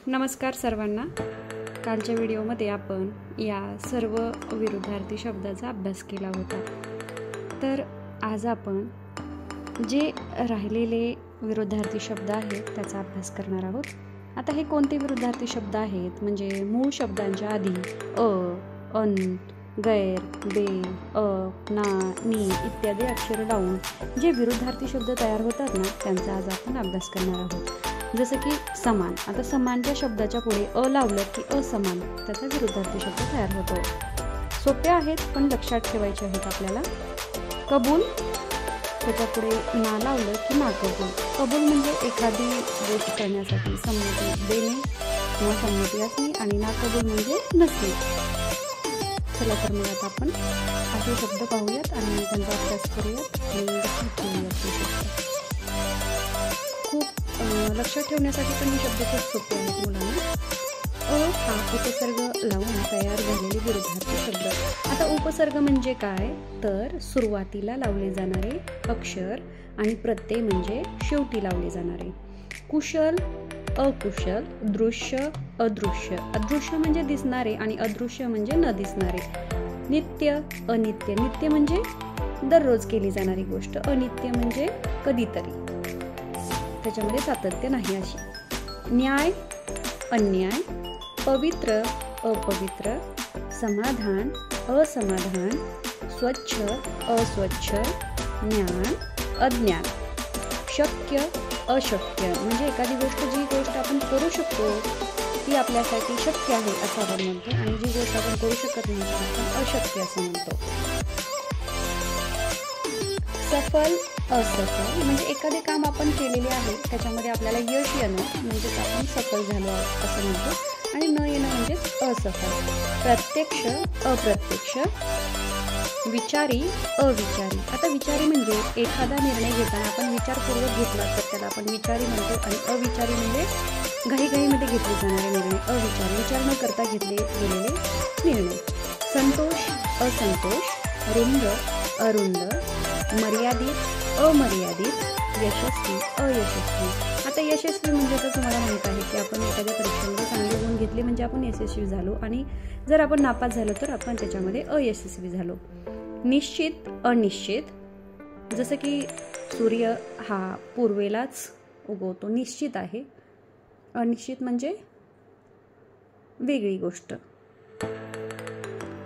नमस्कार सर्वांना। कालच्या व्हिडिओमध्ये आपण या सर्व विरुद्धार्थी शब्दाचा अभ्यास केला होता। तर आज आपण जे राहिलेले विरुद्धार्थी शब्द आहेत त्याचा अभ्यास करणार आहोत। आता हे कोणते विरुद्धार्थी शब्द आहेत म्हणजे मूळ शब्दांच्या आधी अन, गैर, बे, ना, नी इत्यादी अक्षरे लावून जे विरुद्धार्थी शब्द तयार होतात ना त्यांचा आज आपण अभ्यास करणार आहोत। जसं की समान। आता समानच्या शब्दाच्या पुढे लावलं की असमान त्याचा विरुद्धार्थी शब्द तयार होतो। सोपे आहेत पण लक्षात ठेवायचे आहेत आपल्याला। कबूल, त्याच्या पुढे ना लावलं की नाकबूल। कबूल म्हणजे एखादी गोष्ट करण्यासाठी संमती देणे किंवा संमती असणे आणि नाकबूल म्हणजे नसणे। चला तर मग आता आपण असे शब्द पाहूयात आणि त्यांचा अभ्यास करूयात आणि लक्षात ठेवूयात ते शब्द। खूप लक्षात ठेवण्यासाठी पण हे शब्द खूप सोपे आहेत मुलांना। हा उपसर्ग लावून तयार झालेले विरुद्धार्थी शब्द। आता उपसर्ग म्हणजे काय तर सुरुवातीला लावले जाणारे अक्षर आणि प्रत्यय म्हणजे शेवटी लावले जाणारे। कुशल, अकुशल, दृश्य, अदृश्य। अदृश्य म्हणजे दिसणारे आणि अदृश्य म्हणजे न दिसणारे। नित्य, अनित्य। नित्य म्हणजे दररोज केली जाणारी गोष्ट, अनित्य म्हणजे कधीतरी, त्याच्यामध्ये सातत्य नाही अशी। न्याय, अन्याय, पवित्र, अपवित्र, समाधान, असमाधान, स्वच्छ, अस्वच्छ, ज्ञान, अज्ञान। शक्य, अशक्य म्हणजे एखादी गोष्ट जी गोष्ट आपण करू शकतो ती आपल्यासाठी शक्य आहे असं आपण म्हणतो आणि जी गोष्ट आपण करू शकत नाही आपण अशक्य असं म्हणतो। सफल, असफल म्हणजे एखादे काम आपण केलेले आहे त्याच्यामध्ये आपल्याला यश येणं म्हणजे आपण सफल झालो असं म्हणतो आणि न येणं म्हणजे असफल। प्रत्यक्ष, अप्रत्यक्ष, विचारी, अविचारी। आता विचारी म्हणजे एखादा निर्णय घेताना आपण विचारपूर्वक घेतला तर त्याला आपण विचारी म्हणतो आणि अविचारी म्हणजे घाईघाईमध्ये घेतले जाणारे निर्णय अविचारी, विचार न करता घेतले गेलेले निर्णय। संतोष, असंतोष, रुंद, अरुंद, मर्यादित, अमर्यादित, यशस्वी, अयशस्वी। आता यशस्वी म्हणजे तर तुम्हाला माहित आहे की आपण एखाद्या परीक्षेमध्ये चांगले गुण घेतले म्हणजे आपण यशस्वी झालो आणि जर आपण नापास झालो तर आपण त्याच्यामध्ये अयशस्वी झालो। निश्चित, अनिश्चित, जसं की सूर्य हा पूर्वेलाच उगवतो, निश्चित आहे। अनिश्चित म्हणजे वेगळी गोष्ट।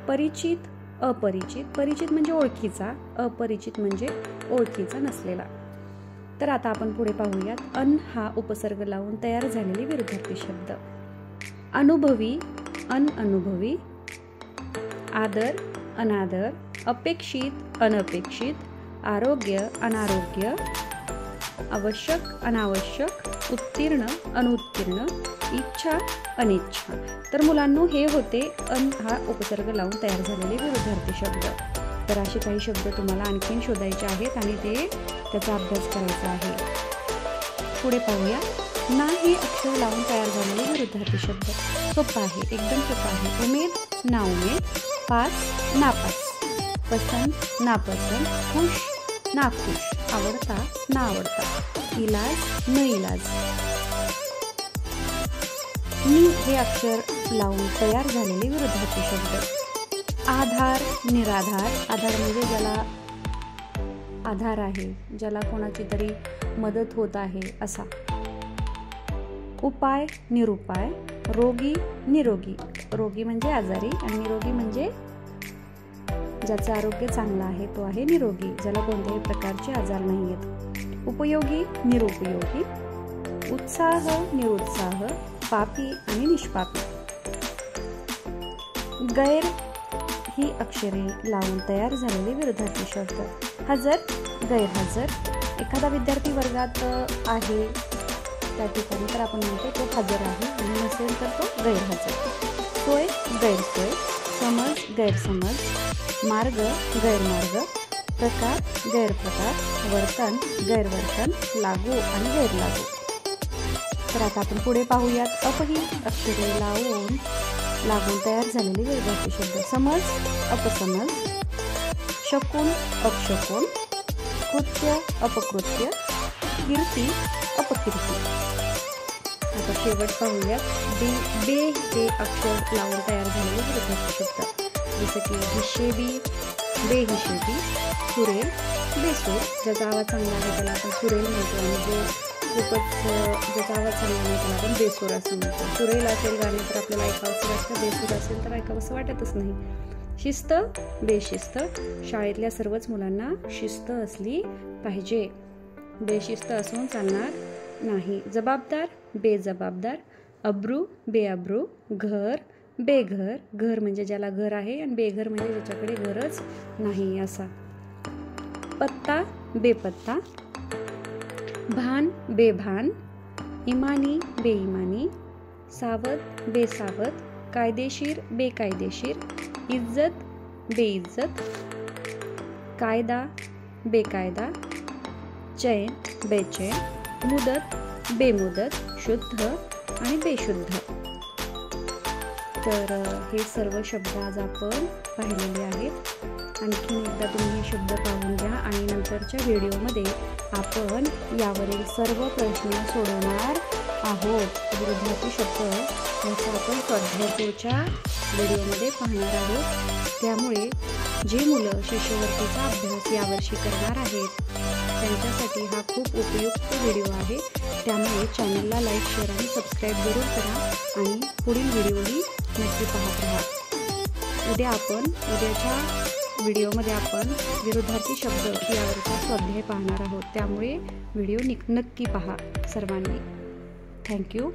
परिचित, अपरिचित। परिचित म्हणजे ओळखीचा, अपरिचित म्हणजे ओळखीचा नसलेला। तर आता आपण पुढे पाहूयात। अन हा उपसर्ग लावून तयार झालेले विरुद्धार्थी शब्द। अनुभवी, अनअनुभवी, आदर, अनादर, अपेक्षित, अनपेक्षित, आरोग्य, अनारोग्य, आवश्यक, अनावश्यक, उत्तीर्ण, अनुत्तीर्ण, इच्छा, अनिच्छा। तर मुलांनो हे होते अन हा उपसर्ग लावून तयार झालेले विरुद्धार्थी शब्द। तर असे काही शब्द तुम्हाला आणखीन शोधायचे आहेत आणि त्याचा अभ्यास करायचा आहे। पुढे पाहूया। ना हे अक्षर लावून तयार झालेले विरुद्धार्थी शब्द। सोपा आहे, एकदम सोपा आहे। उमेद, नाउमेद, पास, नापास, पसंत, नापसंत, खुश, नाखुश, आवडता, नावडता, इलाज, न इलाज। नी हे अक्षर लावून तयार झालेले विरुद्धार्थी शब्द। आधार, निराधार। आधार म्हणजे ज्याला आधार आहे, ज्याला कोणाची तरी मदत होत आहे असा। उपाय, निरुपाय, रोगी, निरोगी। रोगी म्हणजे आजारी आणि निरोगी म्हणजे ज्याचं आरोग्य चांगलं आहे तो आहे निरोगी, ज्याला कोणत्याही प्रकारचे आजार नाही आहेत। उपयोगी, निरुपयोगी, उत्साह, निरुत्साह, पापी आणि निष्पापी। गैर ही अक्षरे लावून तयार झालेले विरुद्धार्थी शब्द। हजर, गैरहजर। एखादा विद्यार्थी वर्गात आहे त्या ठिकाणी तर आपण म्हणतो तो हजर आहे आणि नसेल तर तो गैरहजर। सोय, गैरसोय, समज, गैरसमज, मार्ग, गैरमार्ग, प्रकार, गैरप्रकार, वर्तन, गैरवर्तन, लागू आणि गैरलागू। तर आता आपण पुढे पाहूयात। अपही अक्षरे लागून तयार झालेले विरुद्धार्थी शब्द। समज, अपसमज, शकुन, अपशकुन, कृत्य, अपकृत्य, कीर्ती, अपकीर्ती। आता शेवट पाहूयात. बे हे अक्षर लावून तयार झालेले विरुद्धार्थी शब्द, जसं की हिशेबी, बेहिशेबी, सुरेल, बेसूर. ज्याचा आवाज चांगला आहे त्याला आपण सुरेल म्हणतो आणि जो खूपच ज्याचा आवाज चांगला नाही त्याला आपण बेसूर असं म्हणतो. सुरेल असेल गाणे तर आपल्याला ऐकावंसं वाटतं, बेसूर असेल तर ऐकावंसं वाटतच नाही. शिस्त, बेशिस्त. शाळेतल्या सर्वच मुलांना शिस्त असली पाहिजे, बेशिस्त असून चालणार नाही. जबाबदार, बेजबाबदार. अब्रू, बेअब्रू. घर, बेघर. घर म्हणजे ज्याला घर आहे आणि बेघर म्हणजे ज्याच्याकडे घरच नाही असा. पत्ता, बेपत्ता. भान, बेभान. इमानी, बेईमानी. सावध, बेसावध. कायदेशीर, बेकायदेशीर. इज्जत, बेइज्जत. कायदा, बेकायदा. चैन, बेचैन. मुदत, बेमुदत. शुद्ध आणि बेशुद्ध. तर हे सर्व शब्द आज आपण पाहिलेले आहेत. आणखी एकदा तुम्ही हे शब्द पाहून घ्या आणि नंतरच्या व्हिडिओमध्ये आपण यावरील सर्व प्रश्न सोडवणार आहोत. विरुद्धार्थी शब्द याचा आपण स्वाध्यायाच्या व्हिडिओमध्ये पाहणार आहोत. त्यामुळे जे मुलं शिष्यवृत्तीचा अभ्यास यावर्षी करणार आहेत त्यांच्यासाठी हा खूप उपयुक्त व्हिडिओ आहे. त्यामुळे चॅनलला लाईक, शेअर आणि सबस्क्राईब जरूर करा आणि पुढील व्हिडिओही नक्की पाहत राहा. उद्याच्या व्हिडिओमध्ये आपण विरुद्धार्थी शब्द यावरचा स्वाध्याय पाहणार आहोत. त्यामुळे व्हिडिओ नक्की पहा सर्वांनी. थँक्यू.